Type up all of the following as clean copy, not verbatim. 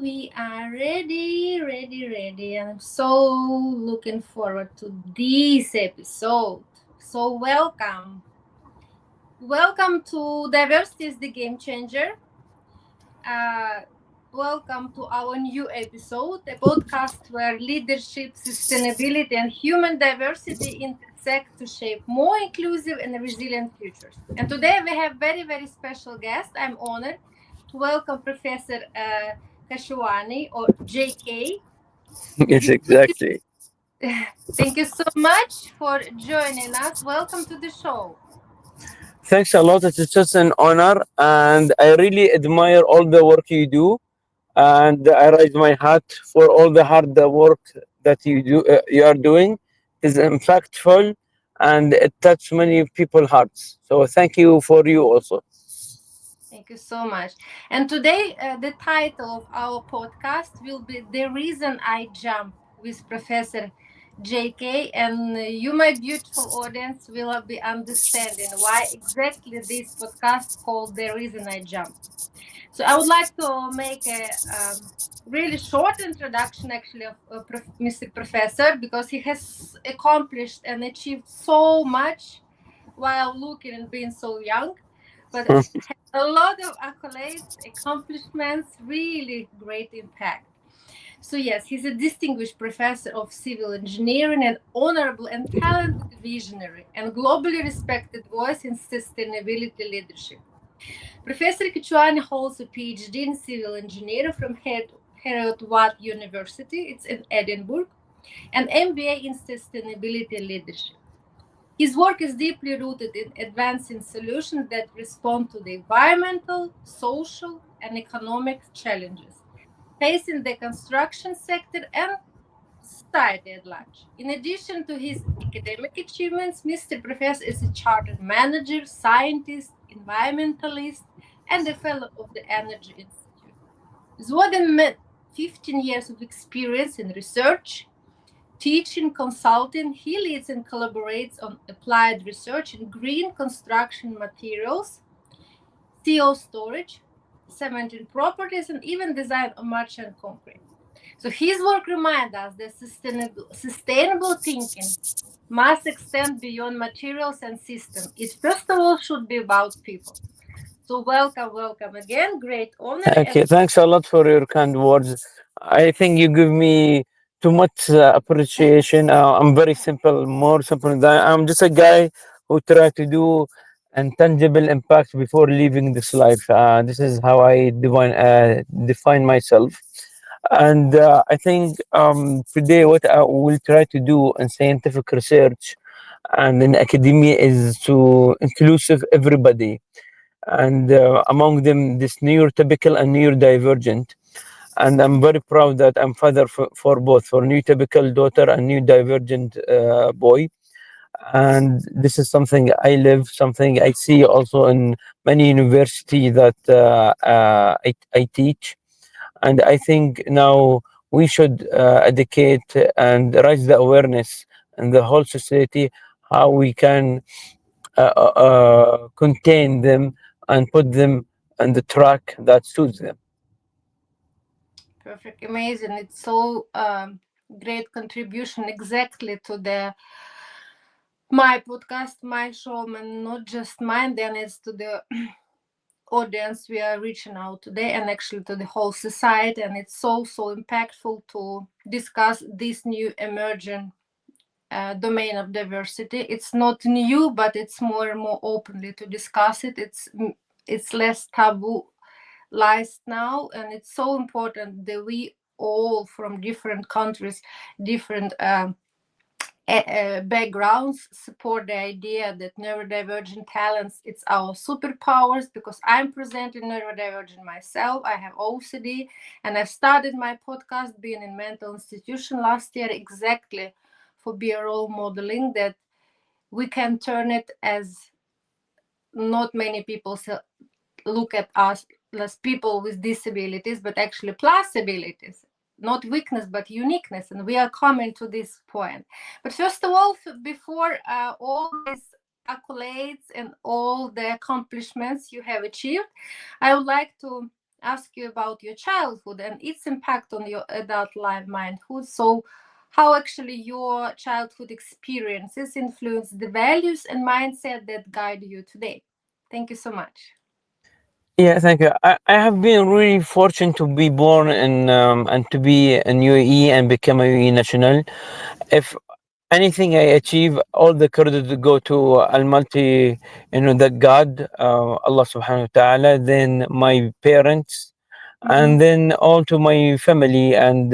we are ready. And I'm so looking forward to this episode. So, welcome to Diversity is the Game Changer. Uh, Welcome to our new episode, a podcast where leadership, sustainability, and human diversity intersect to shape more inclusive and resilient futures. And today we have very special guest. I'm honored to welcome Professor Kashwani or JK. Yes, exactly. Thank you so much for joining us. Welcome to the show. Thanks a lot. It's just an honor, and I really admire all the work you do. And I raise my hat for all the hard work that you are doing. Is impactful, and it touches many people's hearts. So thank you for you also. Thank you so much. And today, the title of our podcast will be The Reason I Jump with Professor JK. And you, my beautiful audience, will be understanding why exactly this podcast called The Reason I Jump. So I would like to make a really short introduction, actually, of Mr. Professor, because he has accomplished and achieved so much while looking and being so young, but has a lot of accolades, accomplishments, really great impact. So yes, he's a distinguished professor of civil engineering, an honorable and talented visionary, and globally respected voice in sustainability leadership. Professor Kichwani holds a PhD in civil engineering from Heriot Watt University, it's in Edinburgh, and MBA in sustainability leadership. His work is deeply rooted in advancing solutions that respond to the environmental, social, and economic challenges facing the construction sector and society at large. In addition to his academic achievements, Mr. Professor is a chartered manager, scientist, environmentalist, and a fellow of the Energy Institute. With more than 15 years of experience in research, teaching, consulting, he leads and collaborates on applied research in green construction materials, CO storage, cementing properties, and even design of merchant concrete. So his work reminds us that sustainable thinking must extend beyond materials and systems. It first of all should be about people. So welcome again. Great honor. And Okay, thanks a lot for your kind words. I think you give me too much appreciation. I'm very simple, more simple than that. I'm just a guy who try to do an tangible impact before leaving this life. This is how I define myself. And I think today what I will try to do in scientific research and in academia is to inclusive everybody, and among them this neurotypical and neurodivergent. And I'm very proud that I'm father for both, for neurotypical daughter and neurodivergent boy. And this is something I live, something I see also in many university that I teach. And I think now we should educate and raise the awareness in the whole society how we can contain them and put them on the track that suits them. perfect, amazing. It's so great contribution exactly to the my podcast, my show, and not just mine. Then it's to the audience we are reaching out today, and actually to the whole society. And it's so impactful to discuss this new emerging domain of diversity. It's not new, but it's more and more openly to discuss it. It's less taboo lies now, and it's so important that we all from different countries, different backgrounds support the idea that neurodivergent talents it's our superpowers, because I'm presenting neurodivergent myself. I have OCD, and I've started my podcast being in mental institution last year exactly for be a role modeling that we can turn it as not many people look at us as people with disabilities, but actually plus abilities, not weakness but uniqueness, and we are coming to this point. But first of all, before all these accolades and all the accomplishments you have achieved, I would like to ask you about your childhood and its impact on your adult life mindhood. So, how actually your childhood experiences influence the values and mindset that guide you today. Thank you so much. Yeah, thank you. I have been really fortunate to be born in and to be in UAE and become a UAE national. If anything I achieve, all the credit to go to Almighty, the God, Allah Subhanahu wa Taala. Then my parents, Mm-hmm. and then all to my family and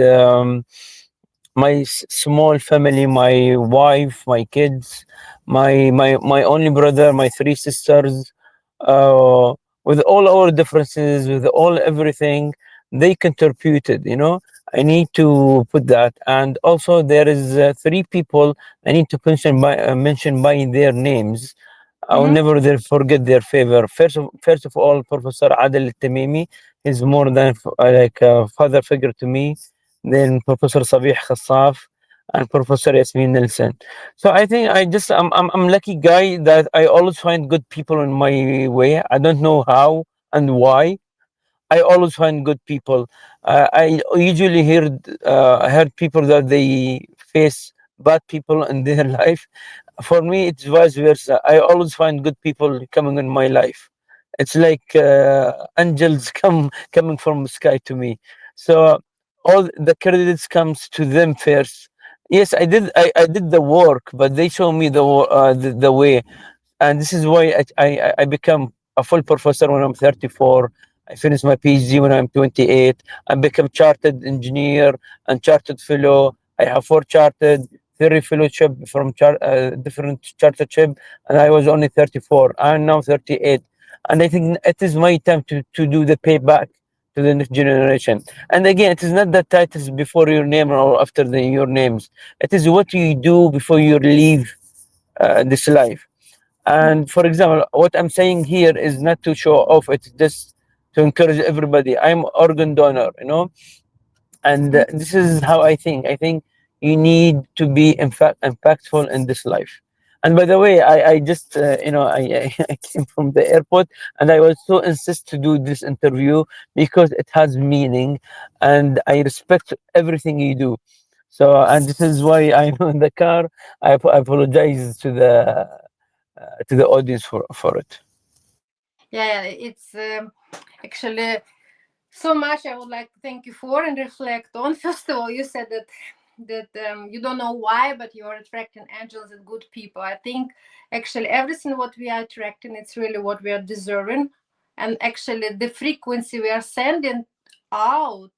my small family, my wife, my kids, my only brother, my three sisters, uh, with all our differences, with all everything, they contributed. I need to put that, and also there is three people I need to mention by their names. I will Mm-hmm. never forget their favor. First of all, Professor Adel Tamimi is more than like a father figure to me. Then Professor Sabih Khassaf and Professor Yasmin Nelson. So I think I'm lucky guy that I always find good people in my way. I don't know how and why. I always find good people. I usually heard people that they face bad people in their life. For me, it's vice versa. I always find good people coming in my life. It's like angels coming from the sky to me. So all the credits comes to them first. Yes, I did the work, but they show me the way, and this is why I become a full professor when I'm 34. I finished my PhD when I'm 28. I become chartered engineer and chartered fellow. I have four chartered, three fellowship from different chartership, and I was only 34. I'm now 38, and I think it is my time to do the payback to the next generation. And again, it is not the titles before your name or after your names. It is what you do before you leave this life. And for example, what I'm saying here is not to show off, it's just to encourage everybody. I'm organ donor, and this is how I think you need to be in fact impactful in this life. And by the way, I just I came from the airport, and I was so insist to do this interview because it has meaning, and I respect everything you do. So, and this is why I'm in the car. I apologize to the audience for it. Yeah, it's actually so much I would like to thank you for and reflect on. First of all, you said that you don't know why, but you are attracting angels and good people. I think actually everything what we are attracting, it's really what we are deserving, and actually the frequency we are sending out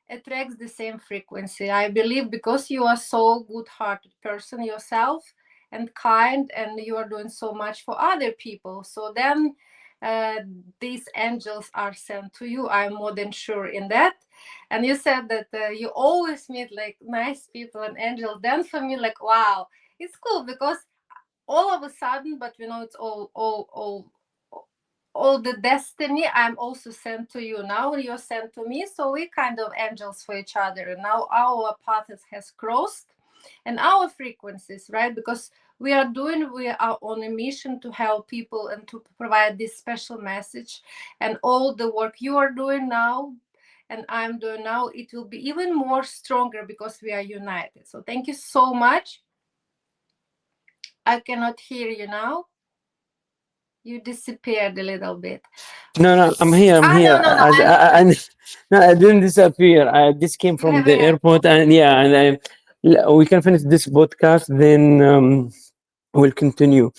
attracts the same frequency. I believe because you are so good-hearted person yourself and kind, and you are doing so much for other people. So then uh, these angels are sent to you. I'm more than sure in that. And you said that you always meet like nice people and angels. Then for me, like wow, it's cool because all of a sudden, but you know, it's all the destiny. I'm also sent to you now, and you're sent to me. So we kind of angels for each other. And now our paths has crossed, and our frequencies, right? Because we are on a mission to help people and to provide this special message, and all the work you are doing now and I'm doing now, it will be even more stronger because we are united. So thank you so much. I cannot hear you now. You disappeared a little bit. No, no, I'm here. I'm Ah, here. no, no, no. No, I didn't disappear. I just came You from have the a. airport, and yeah, we can finish this podcast. Then we'll continue.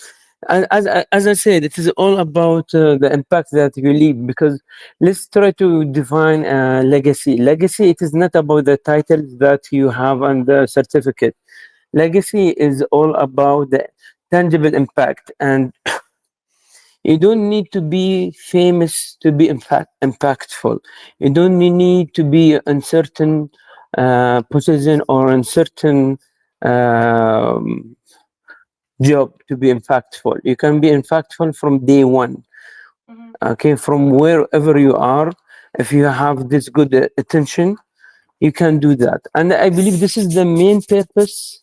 And as I said, it is all about the impact that you leave. Because let's try to define legacy. Legacy. It is not about the titles that you have and the certificate. Legacy is all about the tangible impact, and you don't need to be famous to be impactful. You don't need to be in certain position or in certain um, job to be impactful. You can be impactful from day one. Mhm. Okay, from wherever you are, if you have this good attention, you can do that. And I believe this is the main purpose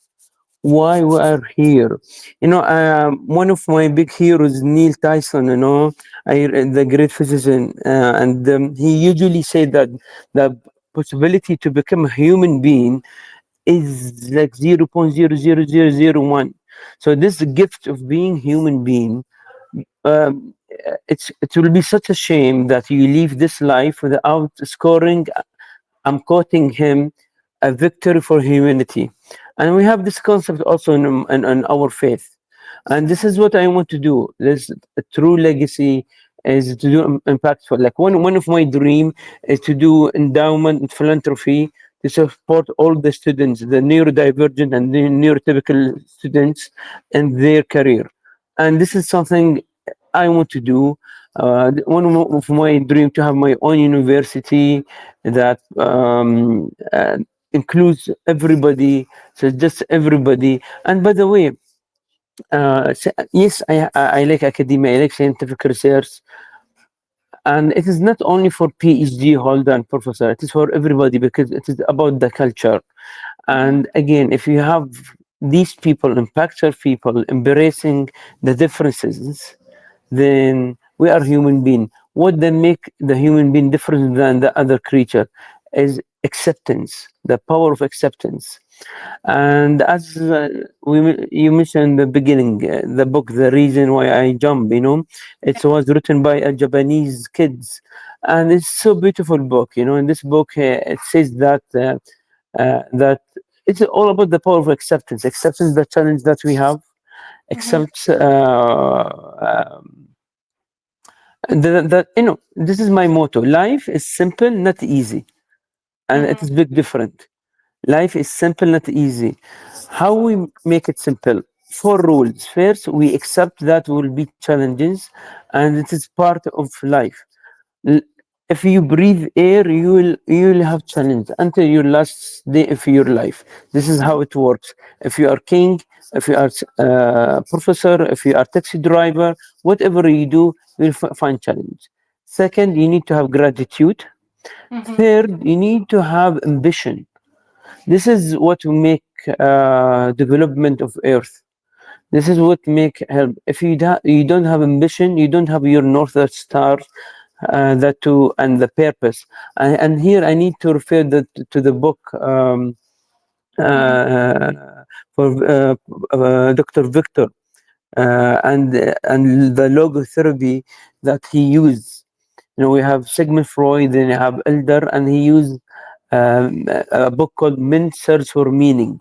why we are here. One of my big heroes, Neil Tyson, the great physician, and he usually said that the possibility to become a human being is like 0.00001. So this gift of being human being, it will be such a shame that you leave this life without scoring, I'm quoting him, a victory for humanity. And we have this concept also in our faith. And this is what I want to do. This a true legacy is to do impactful. Like one of my dream is to do endowment and philanthropy to support all the students, the neurodivergent and the neurotypical students in their career. And this is something I want to do. One of my dream to have my own university that includes everybody, so just everybody. And by the way, yes, I like academia, I like scientific research, and it is not only for PhD holder and professor, it is for everybody because it is about the culture. Mm-hmm. And again, if you have these people, impactful people, embracing the differences, then we are human being. What then make the human being different than the other creature is acceptance, the power of acceptance. And as you mentioned in the beginning, the book, The Reason Why I Jump, it was written by a Japanese kids. And it's so beautiful book, in this book, it says that it's all about the power of acceptance, acceptance the challenge that we have, Mm-hmm. accept that this is my motto. Life is simple, not easy, and it Mm-hmm. is big different. Life is simple, not easy. How we make it simple? Four rules. First, we accept that will be challenges, and it is part of life. L- If you breathe air, you will have challenge until your last day of your life. This is how it works. If you are king, if you are professor, if you are taxi driver, whatever you do, you'll find challenge. Second, you need to have gratitude. Mm-hmm. Third, you need to have ambition. This is what will make development of Earth. This is what make help. If you don't have ambition, you don't have your north star, that too, and the purpose. And here I need to refer to the book Mm-hmm. uh, for Dr. Victor and the logotherapy that he used. We have Sigmund Freud, then you have Elder, and he used a book called Men Search for Meaning.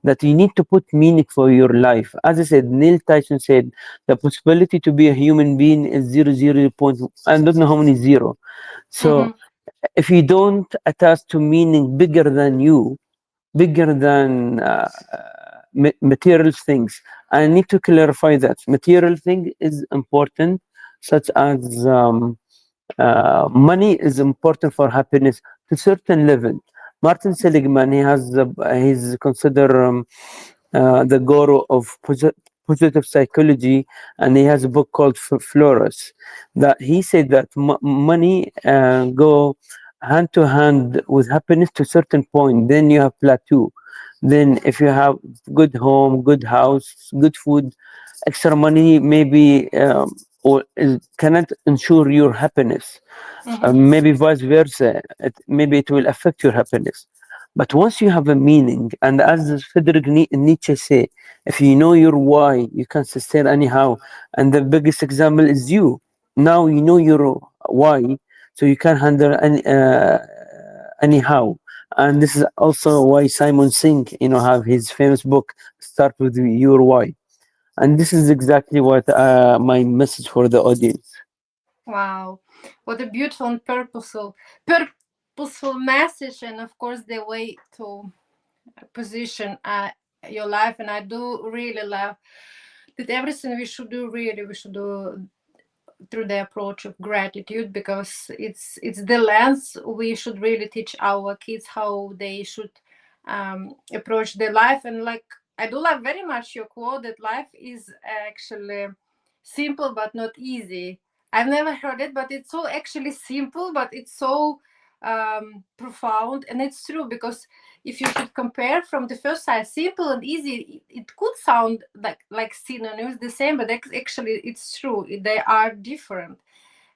That you need to put meaning for your life. As I said, Neil Tyson said, the possibility to be a human being is 0.0 I don't know how many zero. Mm-hmm. So if you don't attach to meaning bigger than you, bigger than material things. I need to clarify that material thing is important, such as money is important for happiness to certain level. Martin Seligman, he's considered the guru of positive psychology, and he has a book called Flores. That he said that money go hand to hand with happiness to a certain point. Then you have plateau. Then if you have good home, good house, good food, extra money maybe cannot ensure your happiness. Mm-hmm. Maybe vice versa. Maybe it will affect your happiness. But once you have a meaning, and as Friedrich Nietzsche say, if you know your why, you can sustain anyhow. And the biggest example is you. Now you know your why, so you can handle anyhow. And this is also why Simon Singh, have his famous book, Start with Your Why. And this is exactly what my message for the audience. Wow, what a beautiful and purposeful message, and of course the way to position your life. And I do really love that everything we should do, really, we should do through the approach of gratitude, because it's the lens we should really teach our kids how they should approach their life. And like, I do love very much your quote that life is actually simple but not easy. I've never heard it, but it's so actually simple, but it's so profound. And it's true, because if you should compare from the first side, simple and easy, it could sound like synonyms the same, but actually it's true. They are different.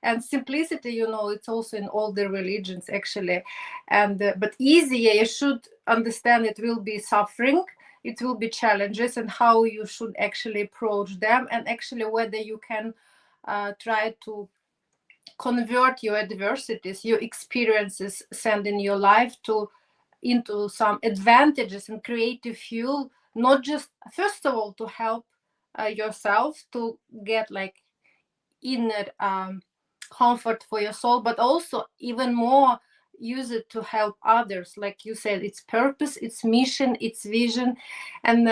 And simplicity, it's also in all the religions actually. And but easy, you should understand it will be suffering, it will be challenges, and how you should actually approach them, and actually whether you can try to convert your adversities, your experiences sent in your life to into some advantages and creative fuel, not just first of all to help yourself to get like inner comfort for your soul, but also even more use it to help others. Like you said, its purpose, its mission, its vision. And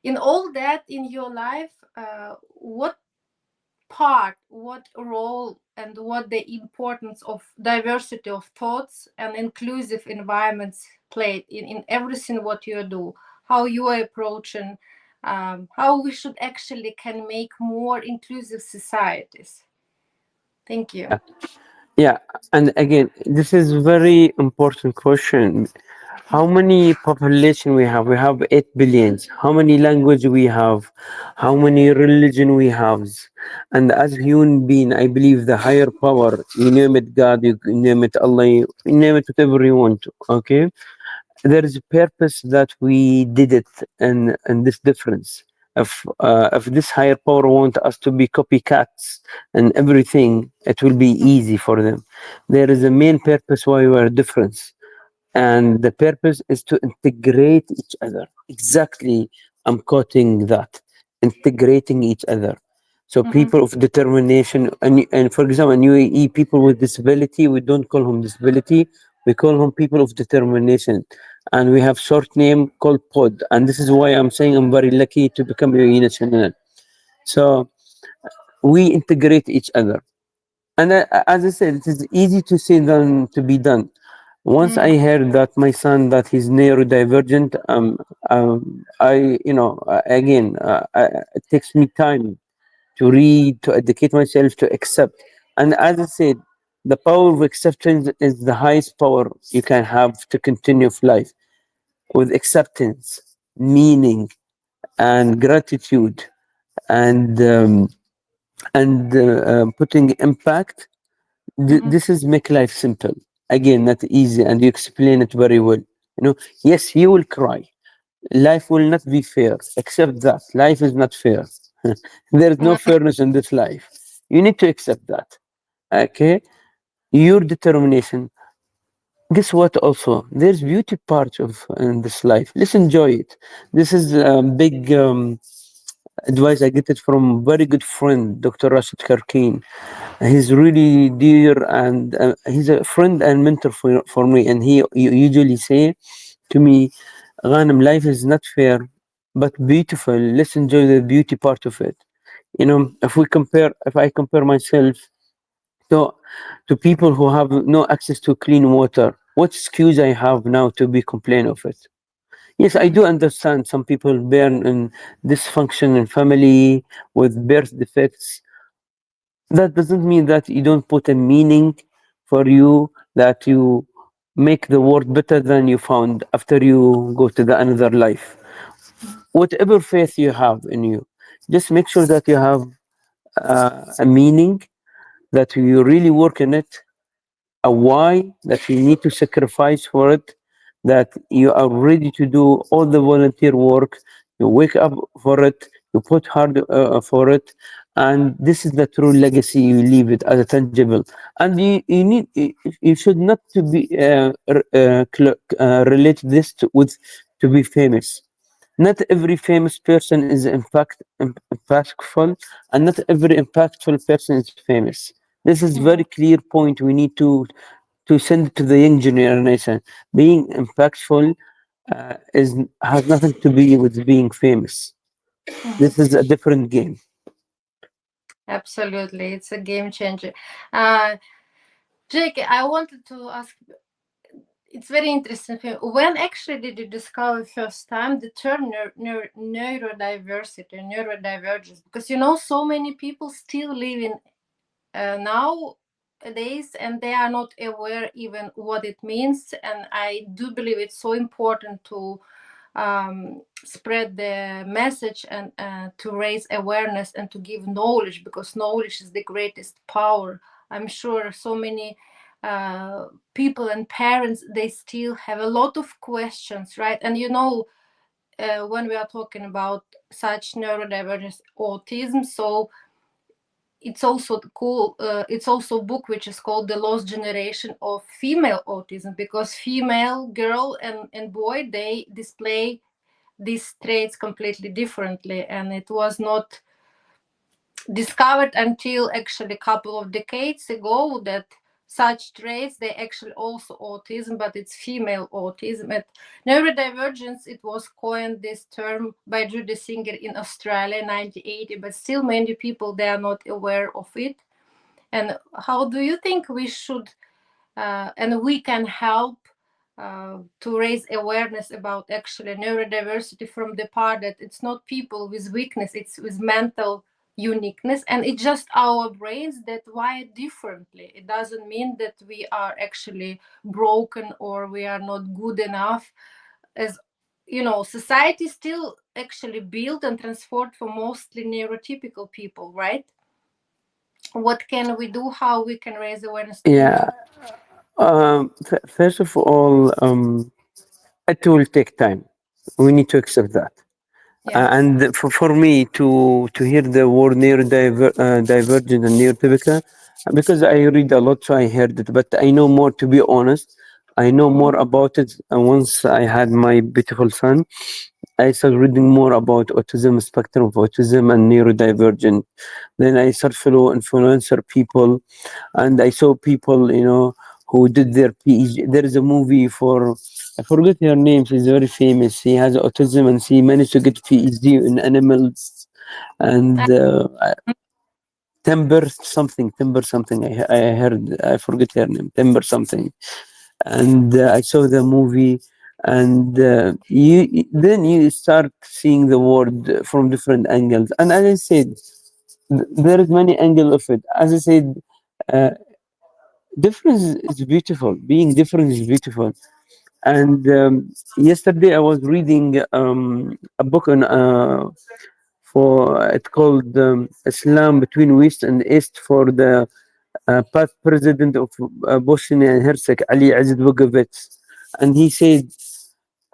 in all that in your life, what part, what role, and what the importance of diversity of thoughts and inclusive environments played in everything what you do, how you are approaching, how we should actually can make more inclusive societies. Thank you. Yeah, and again, this is very important question. How many population we have? We have 8 billions. How many language we have? How many religion we have? And as human being, I believe the higher power, you name it God, you name it Allah, you name it whatever you want. Okay, there is a purpose that we did it, and this difference. If this higher power want us to be copycats and everything, it will be easy for them. There is a main purpose why we are different, and the purpose is to integrate each other. Exactly, I'm quoting that, integrating each other. So Mm-hmm. people of determination, and for example, in UAE, people with disability, we don't call them disability, we call them people of determination. And we have short name called pod, and this is why I'm saying I'm very lucky to become UAE national. So we integrate each other, and as I said, it is easy to say than to be done. Once I heard that my son that he's neurodivergent, I again, it takes me time to read, to educate myself, to accept. And as I said, the power of acceptance is the highest power you can have to continue life with acceptance, meaning, and gratitude, and putting impact. Mm-hmm. This is make life simple. Again, not easy, and you explain it very well. Yes, you will cry. Life will not be fair. Accept that life is not fair. There is no fairness in this life. You need to accept that. Okay, your determination. Guess what? Also, there's beauty part of in this life. Let's enjoy it. This is big advice I get it from very good friend, Dr. Rashid Karkin. He's really dear, and he's a friend and mentor for me. And he usually say to me, Ghanem, life is not fair, but beautiful. Let's enjoy the beauty part of it. If I compare myself to people who have no access to clean water, what excuse I have now to be complain of it? Yes, I do understand some people born in dysfunction in family with birth defects. That doesn't mean that you don't put a meaning for you, that you make the world better than you found after you go to the another life. Whatever faith you have in you, just make sure that you have a meaning, that you really work in it, a why, that you need to sacrifice for it, that you are ready to do all the volunteer work, you wake up for it, you put hard for it, and this is the true legacy you leave it as a tangible. And you should not to be relate this with to be famous. Not every famous person is impactful, and not every impactful person is famous. This is very clear point we need to send it to the young generation. Being impactful is has nothing to be with being famous. This is a different game. Absolutely, it's a game changer. Uh, Jake, I wanted to ask. It's very interesting. When actually did you discover first time the term neurodiversity, neurodivergence? Because so many people still living now nowadays, and they are not aware even what it means. And I do believe it's so important to spread the message and to raise awareness and to give knowledge, because knowledge is the greatest power. I'm sure so many uh, people and parents, they still have a lot of questions, right? And when we are talking about such neurodivergence, autism, so it's also cool. It's also a book which is called The Lost Generation of Female Autism, because female girl and boy, they display these traits completely differently, and it was not discovered until actually a couple of decades ago that such traits, they actually also autism, but it's female autism. And neurodivergence, it was coined this term by Judy Singer in Australia in 1980, but still many people, they are not aware of it. And how do you think we should and we can help to raise awareness about actually neurodiversity, from the part that it's not people with weakness, it's with mental uniqueness, and it's just our brains that wire differently. It doesn't mean that we are actually broken or we are not good enough. As society still actually built and transformed for mostly neurotypical people, right? What can we do? How we can raise awareness to Yeah. improve? First of all, it will take time. We need to accept that. Yes. And for me to hear the word divergent and neurotypical, because I read a lot, so I heard it, but I know more. To be honest, I know more about it. And once I had my beautiful son, I started reading more about autism, spectrum of autism, and neurodivergent. Then I started follow influencer people, and I saw people, who did their PhD. There is a movie for, I forget her name. She's very famous. She has autism, and she managed to get PhD in animals and timber something. I heard. I forget her name. Timber something. And I saw the movie, and then you start seeing the world from different angles. And as I said, there is many angles of it. As I said, uh, difference is beautiful. Being different is beautiful. And yesterday I was reading a book on for it's called Islam between West and East, for the past president of Bosnia and Herzegovina, Ali Aziz, and he said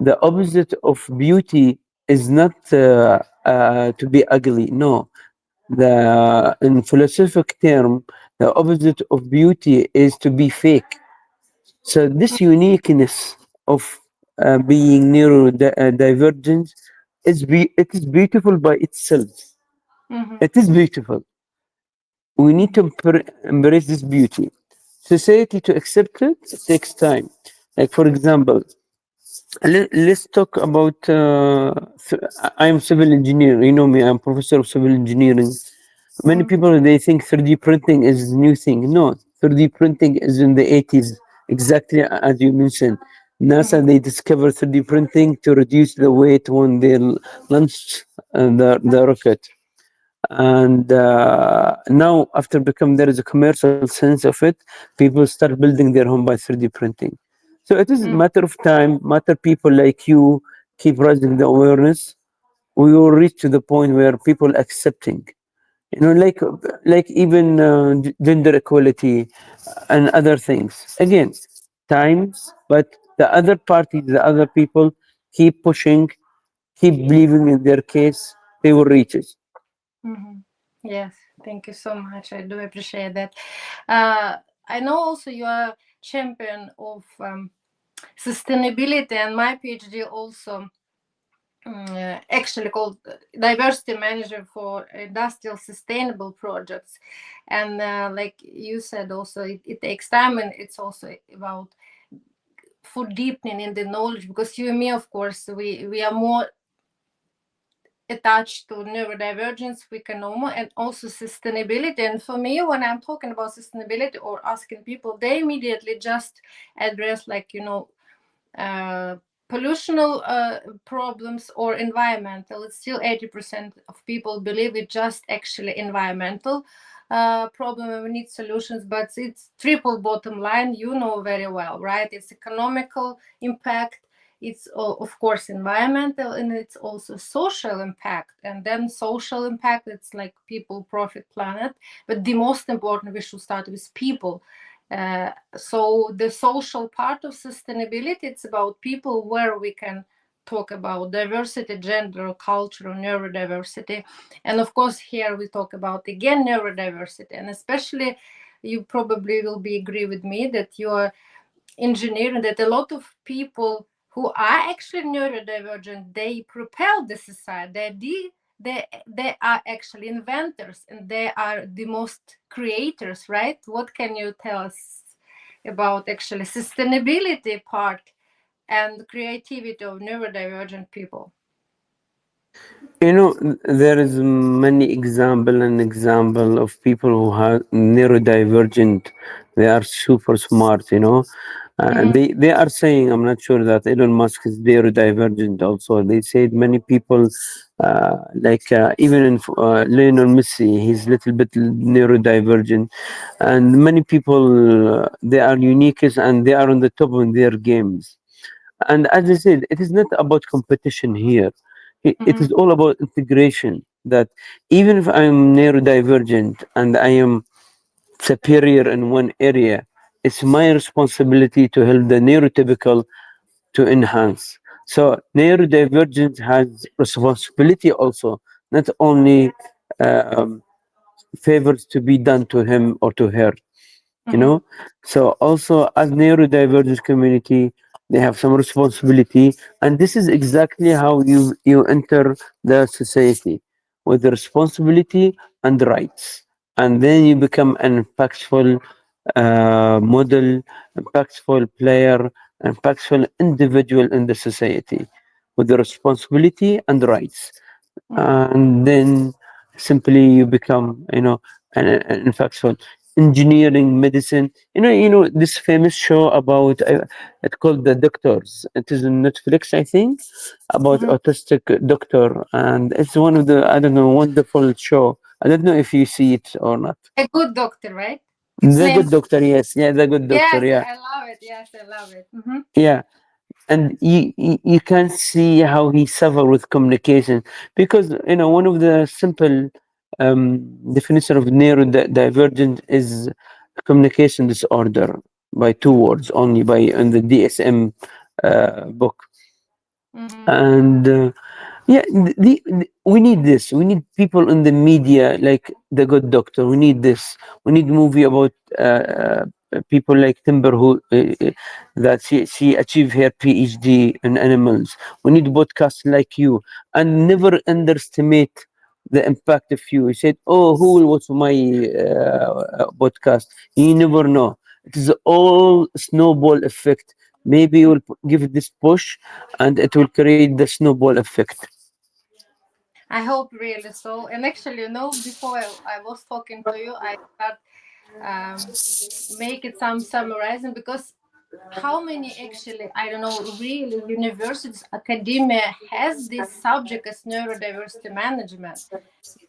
the opposite of beauty is not to be ugly. No, the in philosophic term, the opposite of beauty is to be fake. So this uniqueness of being neurodivergent it is beautiful by itself. Mm-hmm. It is beautiful. We need to embrace this beauty. Society to accept it takes time. Like for example, let's talk about. I'm civil engineer. You know me. I'm professor of civil engineering. Many people they think 3D printing is new thing. No, 3D printing is in the 80s, exactly as you mentioned. NASA they discovered 3D printing to reduce the weight when they launched the rocket. And now, after become there is a commercial sense of it, people start building their home by 3D printing. So it is a Mm-hmm. matter of time. Matter people like you keep raising the awareness. We will reach to the point where people accepting, like even gender equality and other things. Again, times, but the other parties, the other people keep pushing, keep believing in their case, they will reach it. Mm-hmm. Yes, thank you so much. I do appreciate that. Uh, I know also you are champion of sustainability, and my PhD also actually called diversity manager for industrial sustainable projects. And like you said, also it takes time, and it's also about for deepening in the knowledge, because you and me, of course, we are more attached to neurodivergence, we can know more, and also sustainability. And for me, when I'm talking about sustainability or asking people, they immediately just address, like, uh, pollutional problems or environmental. It's still 80% of people believe it's just actually environmental. problem and we need solutions, but it's triple bottom line, you know very well, right? It's economical impact, it's of course environmental, and it's also social impact. And then social impact, it's like people, profit, planet. But the most important, we should start with people. So the social part of sustainability, it's about people, where we can talk about diversity, gender, culture, neurodiversity. And of course, here we talk about again neurodiversity, and especially you probably will be agree with me that you're engineering, that a lot of people who are actually neurodivergent, they propel the society. They are actually inventors, and they are the most creators, right? What can you tell us about actually sustainability part and creativity of neurodivergent people? You know, there is many example of people who are neurodivergent. They are super smart. Mm-hmm. They are saying, I'm not sure that Elon Musk is neurodivergent. Also, they said many people, even in Lionel Messi, he's little bit neurodivergent, and many people they are unique and they are on the top of their games. And as I said, it is not about competition here. It Mm-hmm. is all about integration. That even if I'm neurodivergent and I am superior in one area, it's my responsibility to help the neurotypical to enhance. So neurodivergence has responsibility also, not only um, favors to be done to him or to her you Mm-hmm. know so also as neurodivergent community, they have some responsibility, and this is exactly how you enter the society, with the responsibility and rights, and then you become an impactful model, impactful player, impactful individual in the society, with the responsibility and rights. Mm-hmm. And then simply you become, an impactful engineering, medicine. This famous show about it's called The Doctors. It is on Netflix, I think, about Mm-hmm. autistic doctor, and it's one of the, I don't know, wonderful show. I don't know if you see it or not. A good doctor, right? It's The named. Good Doctor, yes, yeah, The Good Doctor, Yes, yeah, I love it. Yes, I love it. Mm-hmm. yeah. And you can see how he suffer with communication, because one of the simple definition of neurodivergent is communication disorder, by two words only, by in the DSM book. Mm-hmm. And yeah, we need this. We need people in the media like The Good Doctor. We need this. We need movie about people like Timber, who that she achieved her PhD in animals. We need podcasts like you, and never underestimate the impact of you. You said, "Oh, who will watch my podcast?" You never know. It is all snowball effect. Maybe you will give it this push, and it will create the snowball effect. I hope really so. And actually, before I was talking to you, I start um, make it some summarizing, because how many actually, I don't know, really universities, academia has this subject as neurodiversity management.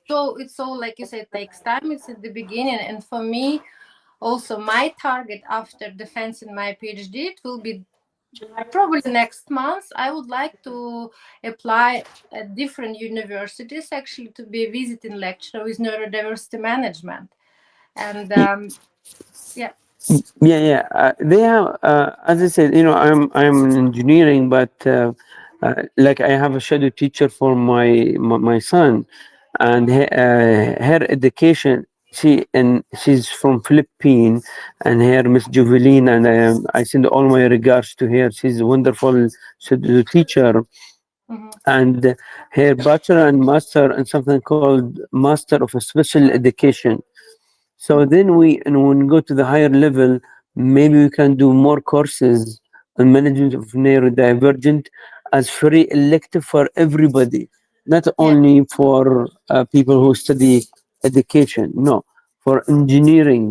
So it's all, like you said, takes time. It's at the beginning, and for me, also my target after defending my PhD, it will be probably next month. I would like to apply at different universities actually to be a visiting lecturer with neurodiversity management. And yeah. Yeah, yeah. They have, as I said, I'm in engineering, but like I have a shadow teacher for my son, and her education. She's from Philippines, and her Miss Juveline, and I send all my regards to her. She's a wonderful shadow teacher, Mhm. and her bachelor and master in something called Master of Special Education. So then when we go to the higher level, maybe we can do more courses on management of neurodivergent as free elective for everybody, not Yeah. only for people who study education. No, for engineering.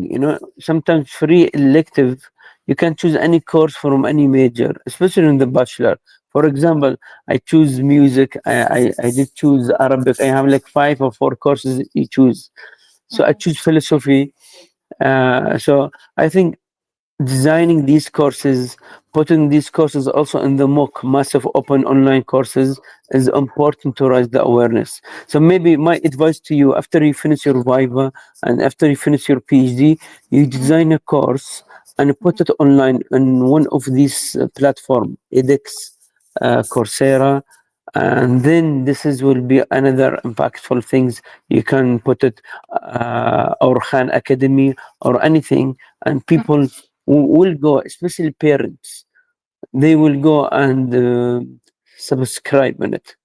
Sometimes free elective. You can choose any course from any major, especially in the bachelor. For example, I choose music. I did choose Arabic. I have like 5 or 4 courses you choose. So I choose philosophy. So I think designing these courses, putting these courses also in the MOOC, massive open online courses, is important to raise the awareness. So maybe my advice to you, after you finish your Viva and after you finish your PhD, you design a course and put it online on one of these platform, edX, Coursera, and then this is will be another impactful things. You can put it or Khan Academy or anything, and people will go, especially parents. They will go and subscribe on it.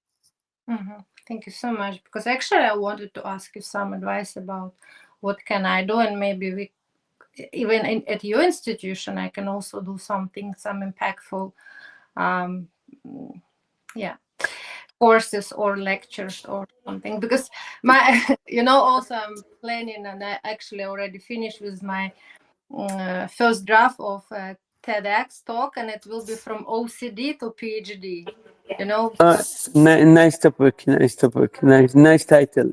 Thank you so much. Because actually, I wanted to ask you some advice about what can I do, and maybe we, even at your institution, I can also do something, some impactful, um, yeah, courses or lectures or something. Because my, also I'm planning, and I actually already finished with my first draft of TEDx talk, and it will be from OCD to PhD. Uh, Because Nice topic, nice topic, nice title.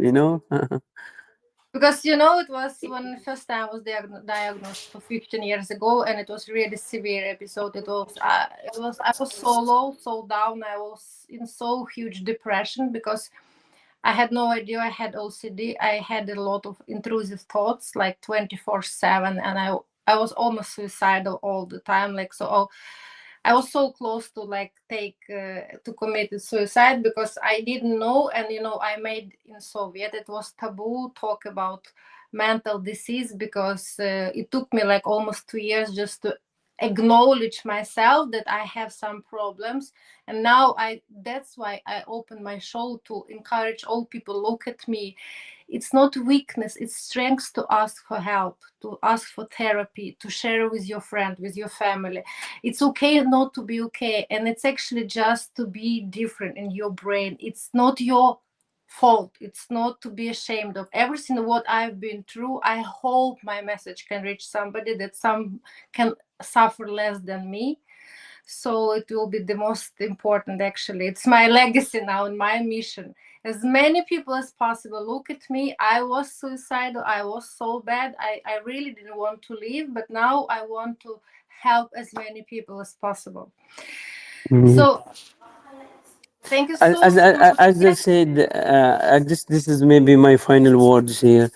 it was when first time I was diagnosed for 15 years ago, and it was really severe episode. I was so low, so down. I was in so huge depression because I had no idea I had OCD. I had a lot of intrusive thoughts, like 24/7, and I was almost suicidal all the time. Like so, I was so close to like take to commit suicide because I didn't know, and I made in Soviet it was taboo talk about mental disease because it took me like almost 2 years just to acknowledge myself that I have some problems. And now I that's why I open my show to encourage all people, look at me. It's not weakness, it's strength to ask for help, to ask for therapy, to share with your friend, with your family. It's okay not to be okay, and it's actually just to be different in your brain. It's not your fault. It's not to be ashamed of everything what I've been through. I hope my message can reach somebody, that some can suffer less than me. So it will be the most important, actually. It's my legacy now and my mission. As many people as possible, look at me. I was suicidal. I was so bad. I really didn't want to leave, but now I want to help as many people as possible. Mhm. So thank you so much. As I Yes, said, this is maybe my final words here.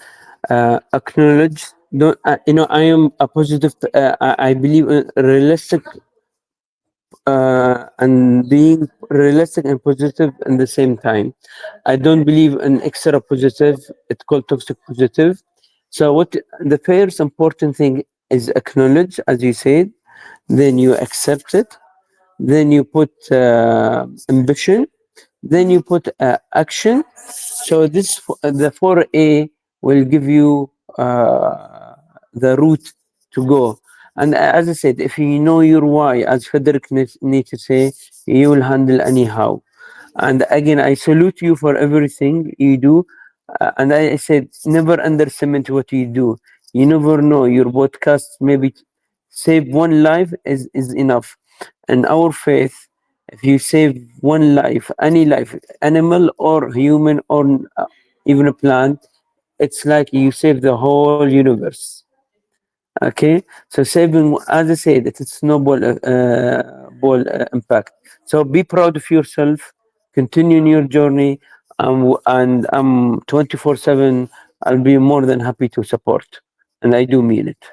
Acknowledge. Don't I am a positive. I believe in realistic and being realistic and positive in the same time. I don't believe in extra positive. It's called toxic positive. So what the first important thing is acknowledge, as you said. Then you accept it. Then you put ambition. Then you put action. So the 4A will give you the route to go. And as I said, if you know your why, as Frederick Nietzsche say, you will handle anyhow. And again, I salute you for everything you do. And I said, never underestimate what you do. You never know. Your podcast maybe save one life is enough. And our faith, if you save one life, any life, animal or human or even a plant, it's like you save the whole universe. Okay, so saving, as I said, it's a snowball ball impact. So be proud of yourself, continue in your journey, and I'm 24/7. I'll be more than happy to support, and I do mean it.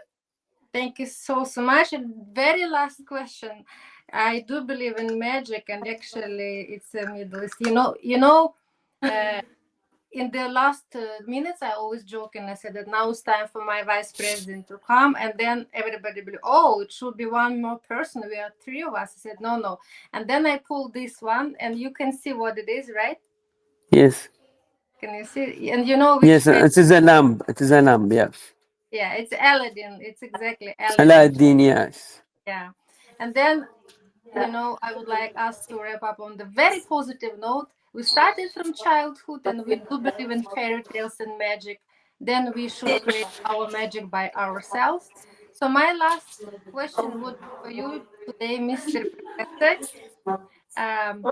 thank you so much. And very last question. I do believe in magic, and actually, it's a Middle East. Uh, in the last minutes, I always joke and I said that now it's time for my vice president to come, and then everybody will, oh, it should be one more person. We are three of us. I said, no, no. And then I pulled this one, and you can see what it is, right? Yes, Can you see? And you know which yes, fairy? it is a lamb. It is a lamb. Yes, Yeah, it's Aladdin. It's exactly Aladdin. Aladdin. Yes. Yeah. And then I would like us to wrap up on the very positive note. We started from childhood and we do believe in fairy tales and magic. Then we should create our magic by ourselves. So, my last question would be for you today, Mr. Professor. Um,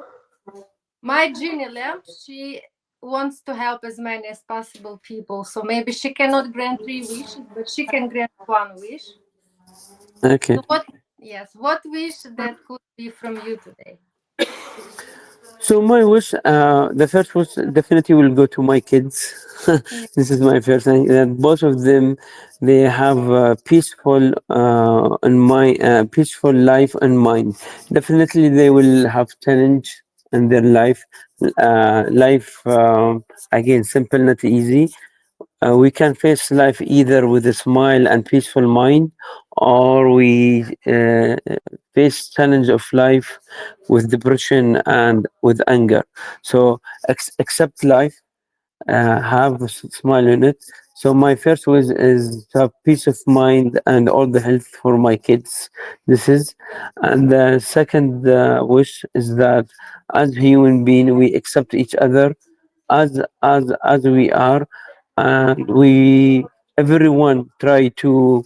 my genie lamp, she wants to help as many as possible people. So maybe she cannot grant three wishes, but she can grant one wish. Okay. So what? Yes, what wish that could be from you today? So my wish, the first wish definitely will go to my kids. Yeah. This is my first thing. That both of them, they have a peaceful, peaceful life and mind. Definitely, they will have challenge in their life. Life again, simple, not easy. We can face life either with a smile and peaceful mind, or we face challenge of life with depression and with anger. So accept life, have a smile in it. So my first wish is to have peace of mind and all the health for my kids. This is, and the second wish is that as human being we accept each other as we are, and we everyone try to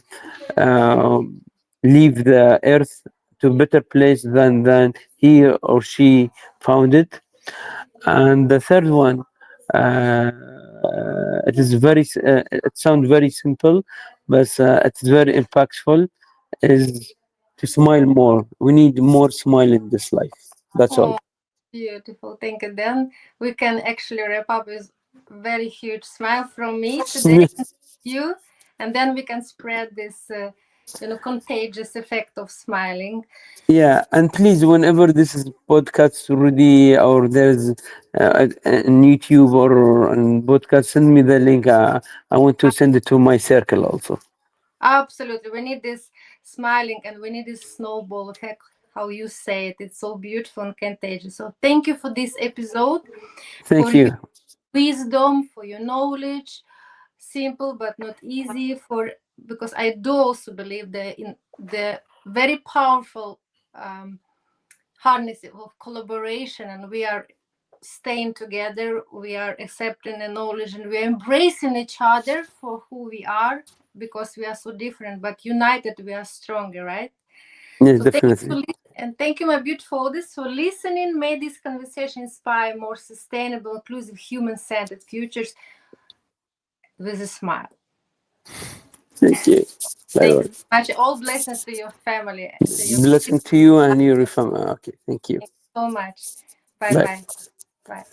um, leave the earth to a better place than he or she found it. And the third one, it sounds very simple, but it's very impactful, is to smile more. We need more smile in this life. That's all. Oh, beautiful. Thank you. Then we can actually wrap up with very huge smile from me today, you, and then we can spread this, contagious effect of smiling. Yeah, and please, whenever this is podcast ready or there's on YouTube or on podcast, send me the link. I want to send it to my circle also. Absolutely. We need this smiling and we need this snowball effect, how you say it. It's so beautiful and contagious. So thank you for this episode, for Thank your you. wisdom, for your knowledge. Simple but not easy for, because I do also believe that in the very powerful harness of collaboration, and we are staying together, we are accepting the knowledge, and we are embracing each other for who we are, because we are so different but united we are stronger, right? Yes, So thank you definitely. and thank you, my beautiful audience, for listening. May this conversation inspire more sustainable, inclusive, human-centered futures with a smile. Thank you. Bye Thank you bye. so much. All blessings to your family, to your Blessing kids. to you and your family. Okay, thank you. Thank you so much. Bye Bye. bye. Bye.